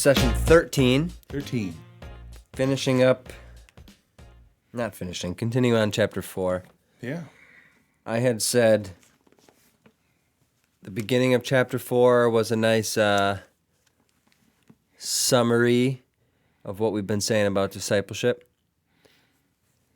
session 13. 13. Continuing on chapter 4. Yeah. I had said the beginning of chapter 4 was a nice summary of what we've been saying about discipleship.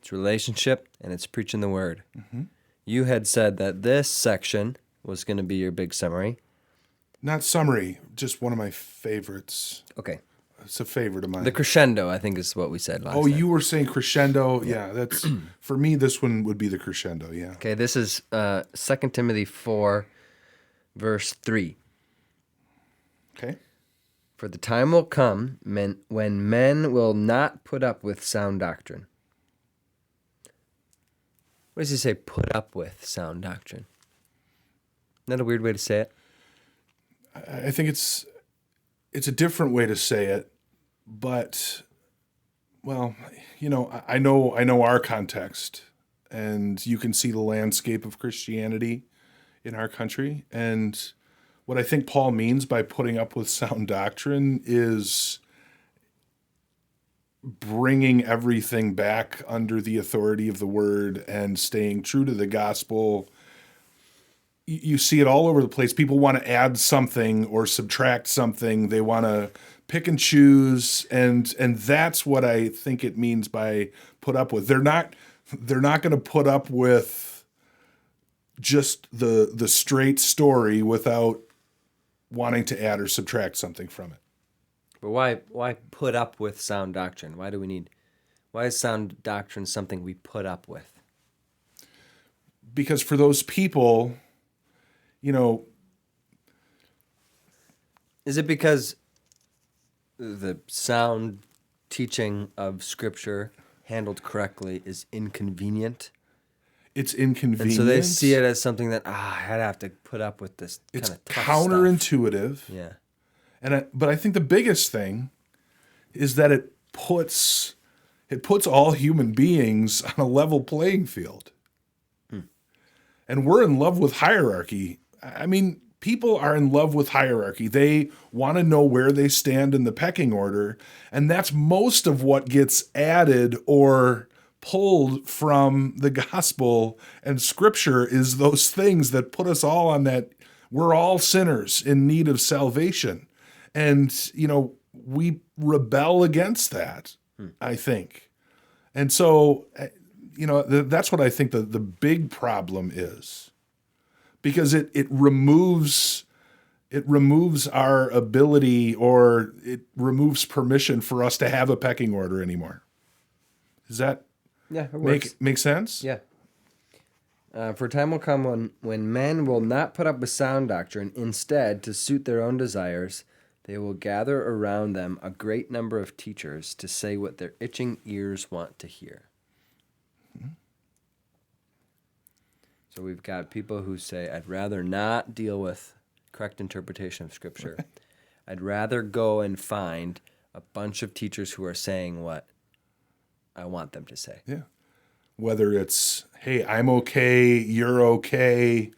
It's relationship, and it's preaching the word. Mm-hmm. You had said that this section was going to be your big summary. Not summary, just one of my favorites. Okay. It's a favorite of mine. The crescendo, I think, is what we said last time. You were saying crescendo? Yeah, that's for me. This one would be the crescendo. Yeah. Okay, this is 2 Timothy 4, verse 3. Okay. For the time will come when men will not put up with sound doctrine. What does he say, put up with sound doctrine? Isn't that a weird way to say it? I think it's a different way to say it, but, well, I know our context, and you can see the landscape of Christianity in our country. And what I think Paul means by putting up with sound doctrine is bringing everything back under the authority of the word and staying true to the gospel. You see it all over the place. People want to add something or subtract something. They want to pick and choose, and that's what I think it means by put up with. They're not going to put up with just the straight story without wanting to add or subtract something from it. But why put up with sound doctrine? Why is sound doctrine something we put up with? Because for those people, is it because the sound teaching of Scripture handled correctly is inconvenient? It's inconvenient. And so they see it as something that, I'd have to put up with this kind It's of tough counterintuitive. stuff. Yeah. But I think the biggest thing is that it puts all human beings on a level playing field. And we're in love with hierarchy. I mean, people are in love with hierarchy. They want to know where they stand in the pecking order, and that's most of what gets added or pulled from the gospel and Scripture is those things that put us all on that. We're all sinners in need of salvation. And, we rebel against that, I think. And so, that's what I think the big problem is. Because it removes our ability, or it removes permission for us to have a pecking order anymore. Does that make sense? Yeah. For a time will come when men will not put up with sound doctrine. Instead, to suit their own desires, they will gather around them a great number of teachers to say what their itching ears want to hear. Mm-hmm. So we've got people who say, I'd rather not deal with correct interpretation of Scripture. I'd rather go and find a bunch of teachers who are saying what I want them to say. Yeah. Whether it's, hey, I'm okay, you're okay,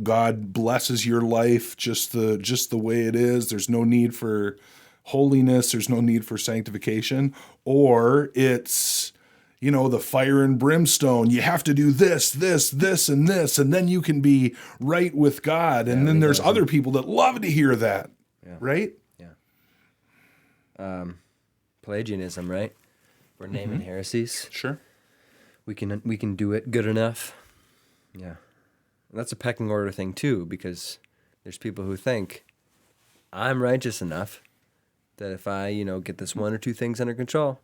God blesses your life just the way it is. There's no need for holiness. There's no need for sanctification. Or it's, the fire and brimstone. You have to do this, and this, and then you can be right with God. And then there's other people that love to hear that, right? Yeah. Pelagianism, right? We're naming heresies. Sure. We can do it good enough. Yeah. And that's a pecking order thing too, because there's people who think I'm righteous enough that if I, get this one or two things under control,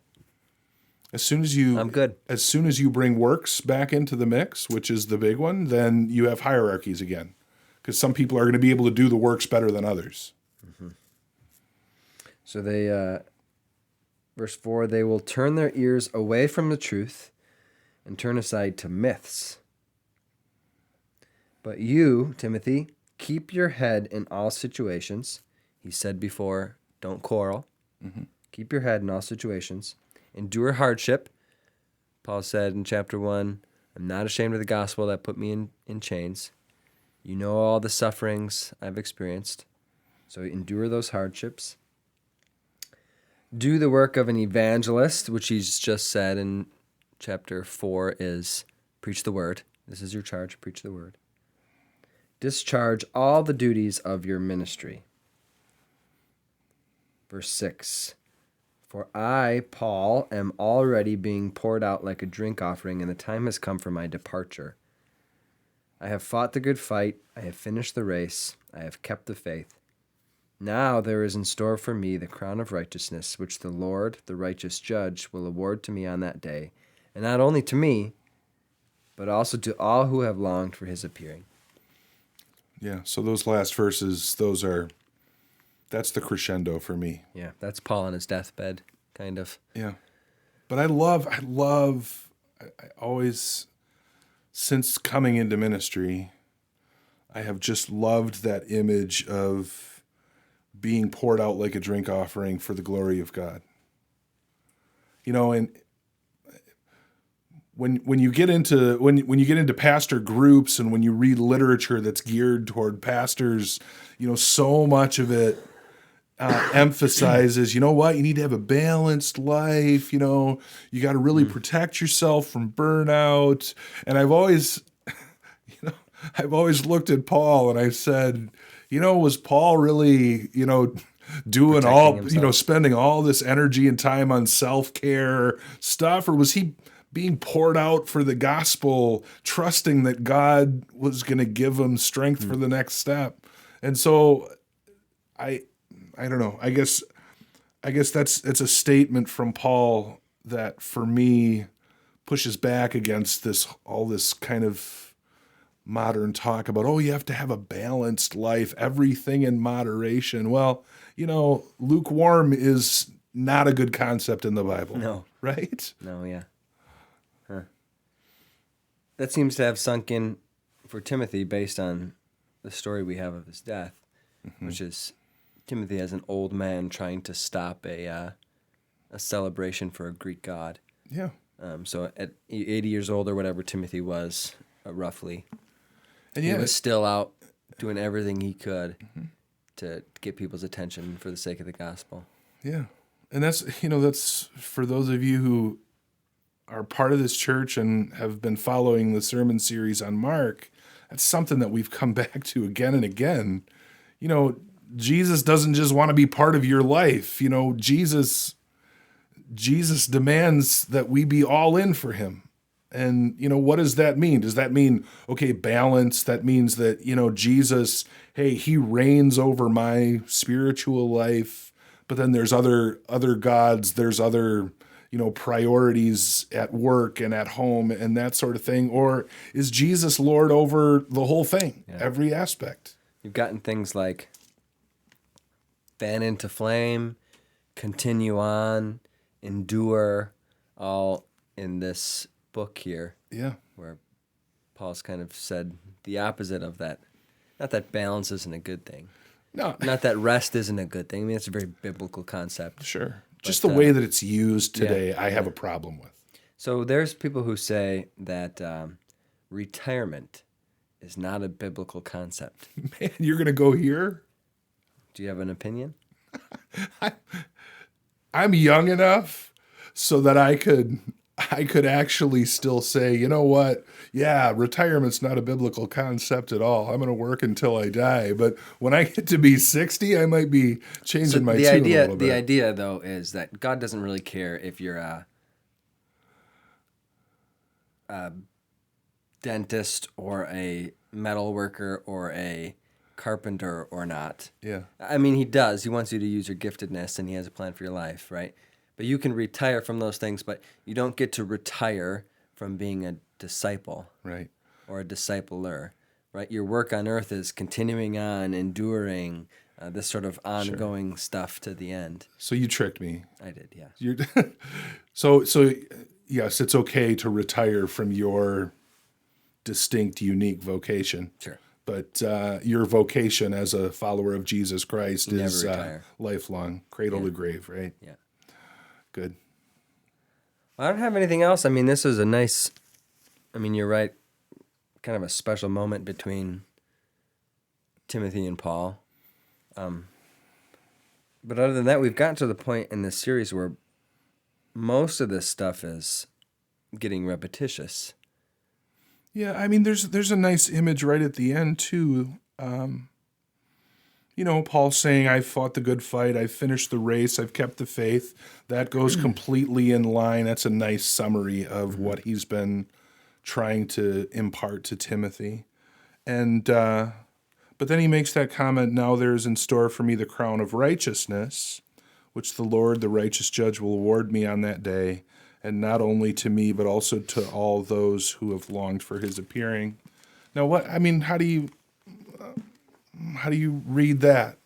I'm good. As soon as you bring works back into the mix, which is the big one, then you have hierarchies again, because some people are going to be able to do the works better than others. Mm-hmm. So they, verse 4, they will turn their ears away from the truth and turn aside to myths. But you, Timothy, keep your head in all situations. He said before, don't quarrel. Mm-hmm. Keep your head in all situations. Endure hardship. Paul said in chapter 1, I'm not ashamed of the gospel that put me in chains. You know all the sufferings I've experienced. So endure those hardships. Do the work of an evangelist, which he's just said in chapter 4 is preach the word. This is your charge, preach the word. Discharge all the duties of your ministry. Verse 6. For I, Paul, am already being poured out like a drink offering, and the time has come for my departure. I have fought the good fight, I have finished the race, I have kept the faith. Now there is in store for me the crown of righteousness, which the Lord, the righteous judge, will award to me on that day, and not only to me, but also to all who have longed for his appearing. Yeah, so those last verses, that's the crescendo for me. Yeah, that's Paul on his deathbed, kind of. Yeah. But I always, since coming into ministry, I have just loved that image of being poured out like a drink offering for the glory of God. You know, and when you get into pastor groups and when you read literature that's geared toward pastors, you know, so much of it emphasizes, you know what, you need to have a balanced life, you know, you got to really protect yourself from burnout. And I've always looked at Paul and I've said, you know, was Paul really, you know, doing Protecting all, himself. you know, spending all this energy and time on self-care stuff, or was he being poured out for the gospel, trusting that God was going to give him strength for the next step? And so I don't know. I guess it's a statement from Paul that for me pushes back against all this kind of modern talk about, oh, you have to have a balanced life, everything in moderation. Well, you know, lukewarm is not a good concept in the Bible. No. Right? No, yeah. Huh. That seems to have sunk in for Timothy based on the story we have of his death, which is Timothy as an old man trying to stop a celebration for a Greek god. Yeah. So at 80 years old or whatever Timothy was, roughly, And he yeah, was still out doing everything he could to get people's attention for the sake of the gospel. yeah. And that's for those of you who are part of this church and have been following the sermon series on Mark, that's something that we've come back to again and again. You know, Jesus doesn't just want to be part of your life. You know, Jesus demands that we be all in for him. And, you know, what does that mean? Does that mean, okay, balance? That means that, you know, Jesus, hey, he reigns over my spiritual life, but then there's other gods, there's other, you know, priorities at work and at home and that sort of thing? Or is Jesus Lord over the whole thing, every aspect? You've gotten things like fan into flame, continue on, endure, all in this book here, Yeah. where Paul's kind of said the opposite of that. Not that balance isn't a good thing. No, Not that rest isn't a good thing. I mean, it's a very biblical concept. sure. Just the way that it's used today, I have a problem with. So there's people who say that retirement is not a biblical concept. Man, you're going to go here? Do you have an opinion? I'm young enough so that I could actually still say, you know what? Yeah, retirement's not a biblical concept at all. I'm going to work until I die. But when I get to be 60, I might be changing my tune a little bit. The idea, though, is that God doesn't really care if you're a dentist or a metal worker or a carpenter or not. Yeah. I mean, he does. He wants you to use your giftedness, and he has a plan for your life, right? But you can retire from those things, but you don't get to retire from being a disciple, Right. or a discipler, right? Your work on earth is continuing on, enduring, this sort of ongoing stuff to the end. So you tricked me. I did, yeah. You're so yes, it's okay to retire from your distinct, unique vocation. Sure. But your vocation as a follower of Jesus Christ is retire. lifelong, cradle to grave, right? Yeah. Good. I don't have anything else. I mean, this is a nice, I mean, you're right, kind of a special moment between Timothy and Paul. But other than that, we've gotten to the point in this series where most of this stuff is getting repetitious. Yeah, I mean, there's a nice image right at the end too. Paul saying, "I've fought the good fight. I've finished the race. I've kept the faith." That goes completely in line. That's a nice summary of what he's been trying to impart to Timothy. And but then he makes that comment, "Now there is in store for me the crown of righteousness, which the Lord, the righteous judge, will award me on that day, and not only to me, but also to all those who have longed for his appearing." Now, how do you read that?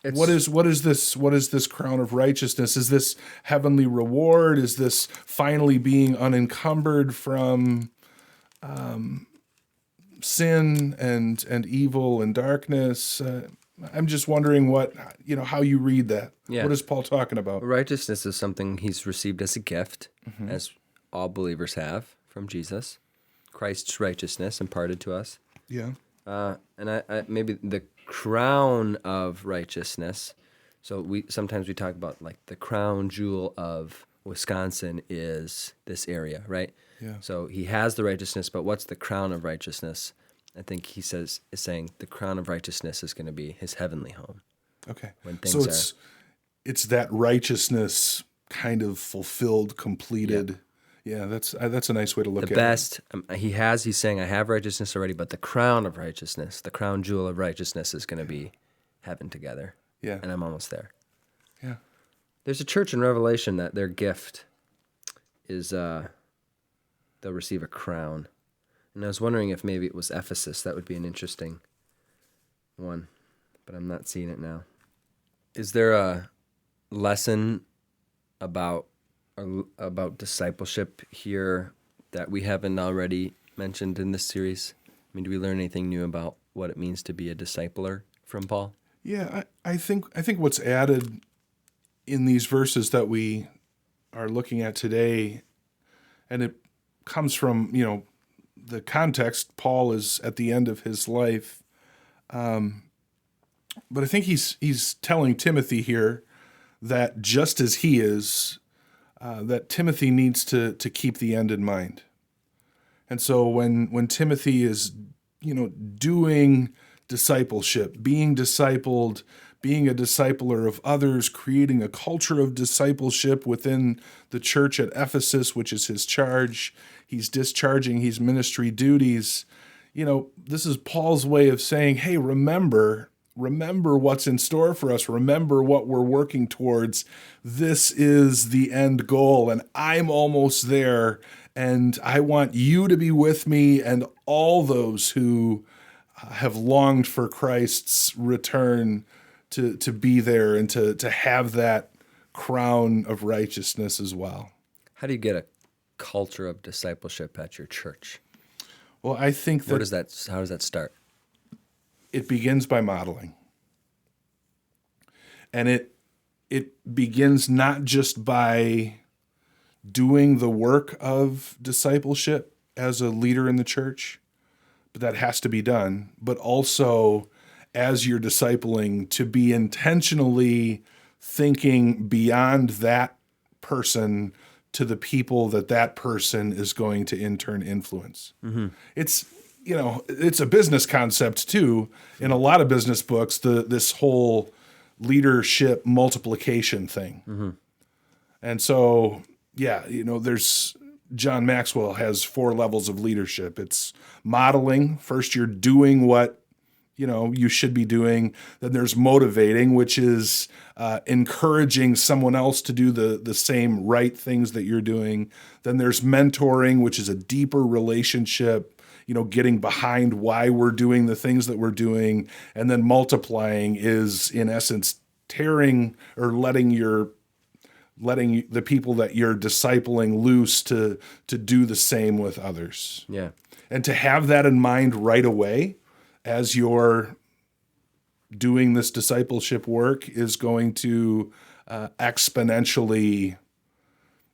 What is this crown of righteousness? Is this heavenly reward? Is this finally being unencumbered from sin and evil and darkness? I'm just wondering how you read that. Yeah. What is Paul talking about? Righteousness is something he's received as a gift, as all believers have from Jesus. Christ's righteousness imparted to us. Yeah. And I maybe the crown of righteousness. So sometimes we talk about like the crown jewel of Wisconsin is this area, right? Yeah. So he has the righteousness, but what's the crown of righteousness? I think he is saying the crown of righteousness is going to be his heavenly home. Okay. When So things it's that righteousness kind of fulfilled, completed. Yeah, that's a nice way to look the at best he's saying I have righteousness already, but the crown of righteousness, the crown jewel of righteousness is going to be heaven together. it. Yeah. And I'm almost there. Yeah. There's a church in Revelation that their gift is they'll receive a crown. And I was wondering if maybe it was Ephesus. That would be an interesting one, but I'm not seeing it now. Is there a lesson about discipleship here that we haven't already mentioned in this series? I mean, do we learn anything new about what it means to be a discipler from Paul? Yeah, I think what's added in these verses that we are looking at today, and it comes from, the context. Paul is at the end of his life. But I think he's telling Timothy here that just as he is, that Timothy needs to keep the end in mind. And so when Timothy is, doing discipleship, being discipled, being a discipler of others, creating a culture of discipleship within the church at Ephesus, which is his charge, he's discharging his ministry duties. This is Paul's way of saying, hey, remember what's in store for us. Remember what we're working towards. This is the end goal, and I'm almost there. And I want you to be with me and all those who have longed for Christ's return to be there and to have that crown of righteousness as well. How do you get a culture of discipleship at your church? Well, I think how does that start? It begins by modeling. And it begins not just by doing the work of discipleship as a leader in the church, but that has to be done, but also as you're discipling to be intentionally thinking beyond that person to the people that person is going to in turn influence. Mm-hmm. It's a business concept too. In a lot of business books, this whole leadership multiplication thing. Mm-hmm. And so, there's John Maxwell has 4 levels of leadership. It's modeling. First, you're doing what you should be doing. Then there's motivating, which is encouraging someone else to do the same right things that you're doing. Then there's mentoring, which is a deeper relationship, getting behind why we're doing the things that we're doing. And then multiplying is, in essence, tearing or letting the people that you're discipling loose to do the same with others. Yeah. And to have that in mind right away as you're doing this discipleship work is going to exponentially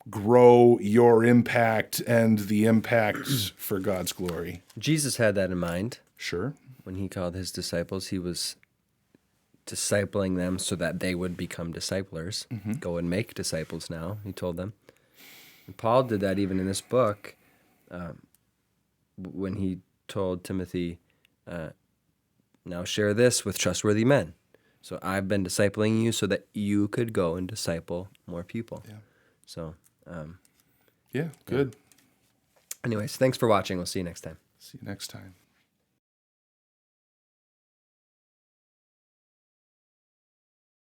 grow your impact and the impact for God's glory. Jesus had that in mind. Sure. When he called his disciples, he was discipling them so that they would become disciplers. Go and make disciples now, he told them. And Paul did that even in this book when he told Timothy, now share this with trustworthy men. So I've been discipling you so that you could go and disciple more people. Yeah. So, Yeah, good. anyways, thanks for watching. We'll see you next time. See you next time.